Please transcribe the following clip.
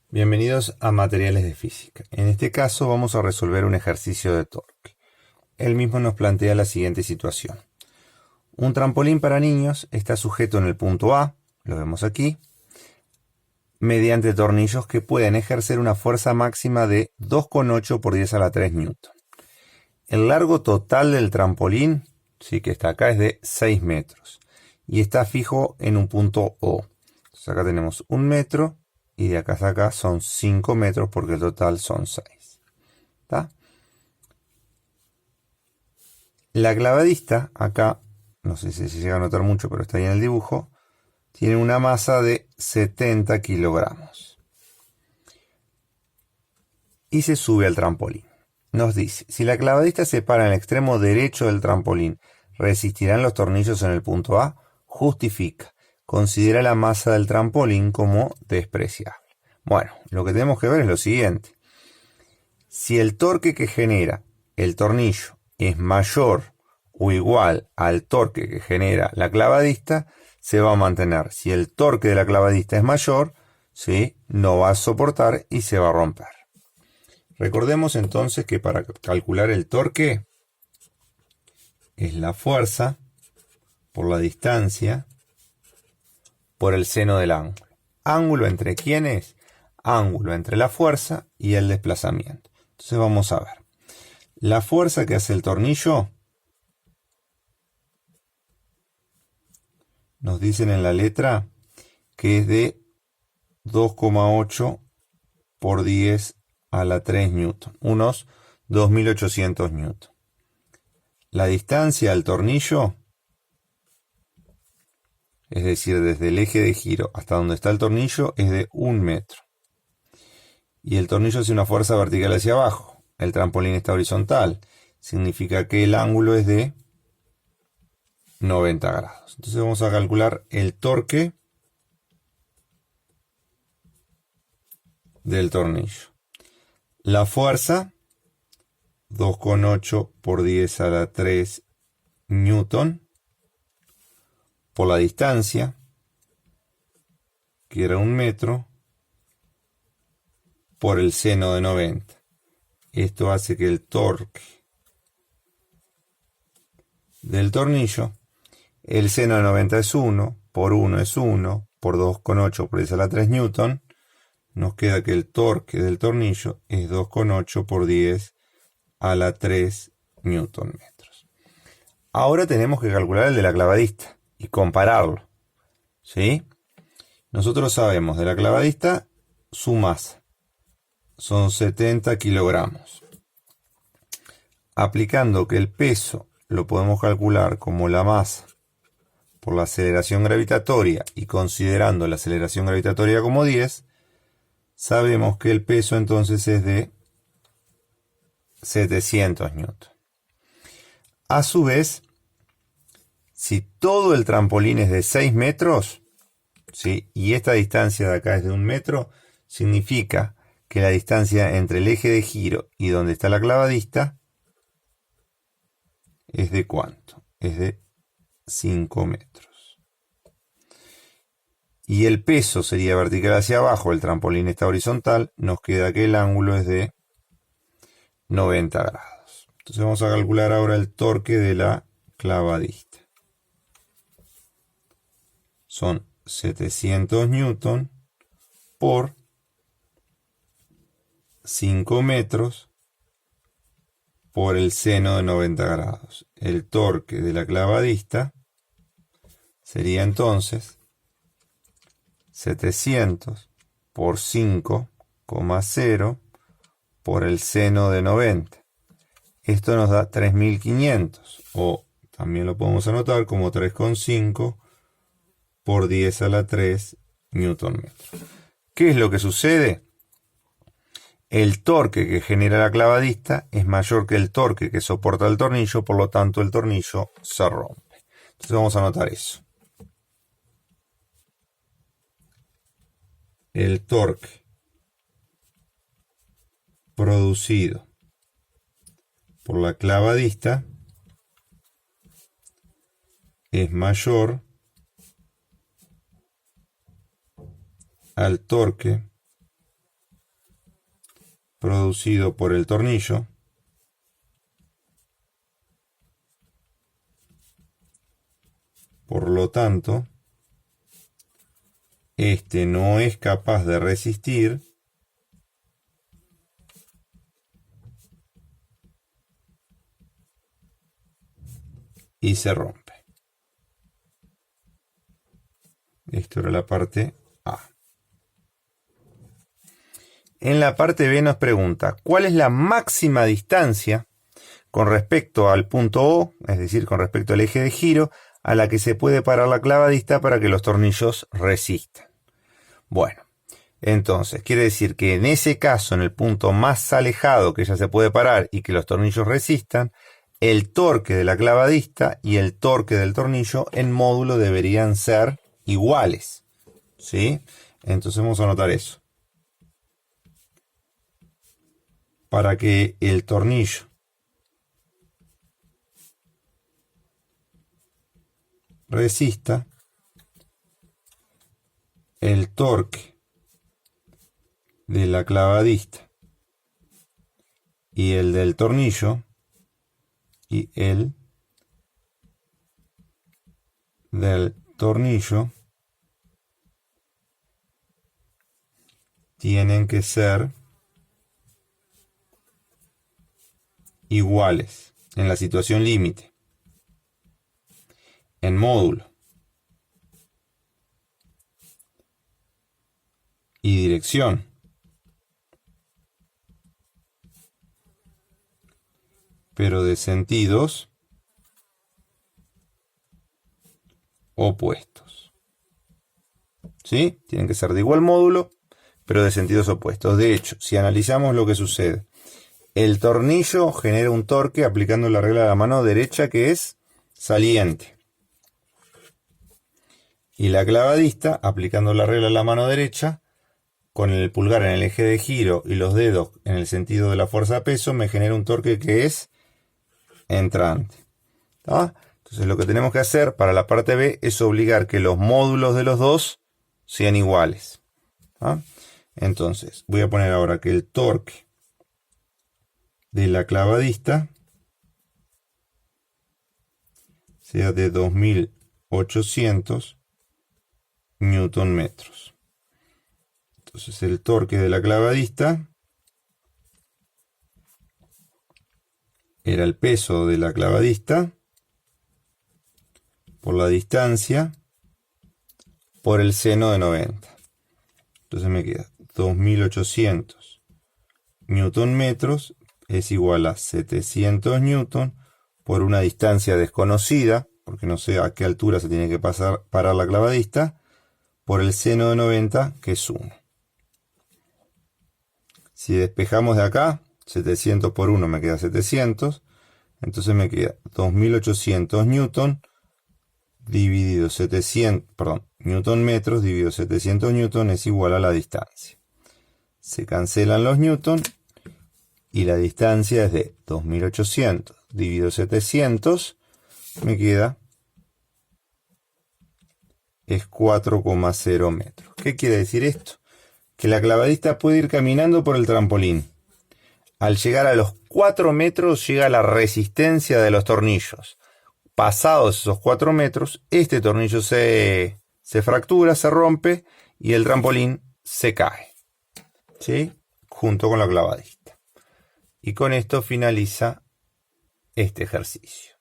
Bienvenidos a Materiales de Física. En este caso vamos a resolver un ejercicio de torque. Él mismo nos plantea la siguiente situación. Un trampolín para niños está sujeto en el punto A, lo vemos aquí, mediante tornillos que pueden ejercer una fuerza máxima de 2,8 por 10 a la 3 newton. El largo total del trampolín, sí que está acá, es de 6 metros y está fijo en un punto O. Entonces acá tenemos 1 metro y de acá hasta acá son 5 metros porque el total son 6. ¿Está? La clavadista, acá, no sé si se llega a notar mucho, pero está ahí en el dibujo, tiene una masa de 70 kilogramos. Y se sube al trampolín. Nos dice, si la clavadista se para en el extremo derecho del trampolín, ¿resistirán los tornillos en el punto A? Justifica. Considera la masa del trampolín como despreciable. Bueno, lo que tenemos que ver es lo siguiente. Si el torque que genera el tornillo es mayor o igual al torque que genera la clavadista, se va a mantener. Si el torque de la clavadista es mayor, ¿sí?, no va a soportar y se va a romper. Recordemos entonces que para calcular el torque es la fuerza por la distancia por el seno del ángulo. ¿Ángulo entre quiénes? Ángulo entre la fuerza y el desplazamiento. Entonces vamos a ver. La fuerza que hace el tornillo, nos dicen en la letra que es de 2,8 por 10 a la 3 newton, unos 2800 newton. La distancia al tornillo, es decir, desde el eje de giro hasta donde está el tornillo, es de 1 metro. Y el tornillo hace una fuerza vertical hacia abajo. El trampolín está horizontal. Significa que el ángulo es de 90 grados. Entonces vamos a calcular el torque del tornillo. La fuerza, 2,8 por 10 a la 3 newton, por la distancia, que era 1 metro, por el seno de 90. Esto hace que el torque del tornillo, el seno de 90 es 1, por 1 es 1, por 2,8 por 10 a la 3 newton, nos queda que el torque del tornillo es 2,8 por 10 a la 3 newton metros. Ahora tenemos que calcular el de la clavadista y compararlo, ¿sí? Nosotros sabemos de la clavadista su masa, son 70 kilogramos. Aplicando que el peso lo podemos calcular como la masa por la aceleración gravitatoria y considerando la aceleración gravitatoria como 10, sabemos que el peso entonces es de 700 newton. A su vez, si todo el trampolín es de 6 metros, ¿sí?, y esta distancia de acá es de 1 metro, significa que la distancia entre el eje de giro y donde está la clavadista es de ¿cuánto? Es de 5 metros. Y el peso sería vertical hacia abajo, el trampolín está horizontal, nos queda que el ángulo es de 90 grados. Entonces vamos a calcular ahora el torque de la clavadista. Son 700 newton por 5 metros por el seno de 90 grados. El torque de la clavadista sería entonces 700 por 5,0 por el seno de 90. Esto nos da 3500, o también lo podemos anotar como 3,5 por 10 a la 3 newton metro. ¿Qué es lo que sucede? El torque que genera la clavadista es mayor que el torque que soporta el tornillo, por lo tanto el tornillo se rompe. Entonces vamos a anotar eso. El torque producido por la clavadista es mayor al torque producido por el tornillo por lo tanto este no es capaz de resistir y se rompe. Esto era la parte A. En la parte B nos pregunta, ¿cuál es la máxima distancia con respecto al punto O, es decir, con respecto al eje de giro, a la que se puede parar la clavadista para que los tornillos resistan? Bueno, entonces quiere decir que en ese caso, en el punto más alejado que ella se puede parar y que los tornillos resistan, el torque de la clavadista y el torque del tornillo en módulo deberían ser iguales, ¿sí? Entonces vamos a anotar eso. Para que el tornillo resista, el torque de la clavadista y el del tornillo y el del tornillo tienen que ser iguales en la situación límite, en módulo y dirección. Pero de sentidos opuestos. ¿Sí? Tienen que ser de igual módulo, pero de sentidos opuestos. De hecho, si analizamos lo que sucede, el tornillo genera un torque aplicando la regla de la mano derecha que es saliente. Y la clavadista, aplicando la regla de la mano derecha, con el pulgar en el eje de giro y los dedos en el sentido de la fuerza-peso, me genera un torque que es entrante. ¿Tá? Entonces lo que tenemos que hacer para la parte B es obligar que los módulos de los dos sean iguales. ¿Tá? Entonces voy a poner ahora que el torque de la clavadista sea de 2800 newton metros. Entonces el torque de la clavadista era el peso de la clavadista por la distancia por el seno de 90. Entonces me queda 2800 newton metros es igual a 700 newton por una distancia desconocida, porque no sé a qué altura se tiene que parar la clavadista, por el seno de 90, que es 1. Si despejamos de acá, 700 por 1 me queda 700, entonces me queda 2800 newton dividido 700, newton metros dividido 700 newton es igual a la distancia. Se cancelan los newton y la distancia es de 2800 dividido 700, me queda es 4,0 metros. ¿Qué quiere decir esto? Que la clavadista puede ir caminando por el trampolín. Al llegar a los 4 metros llega la resistencia de los tornillos. Pasados esos 4 metros, este tornillo se fractura, se rompe y el trampolín se cae, ¿sí? Junto con la clavadista. Y con esto finaliza este ejercicio.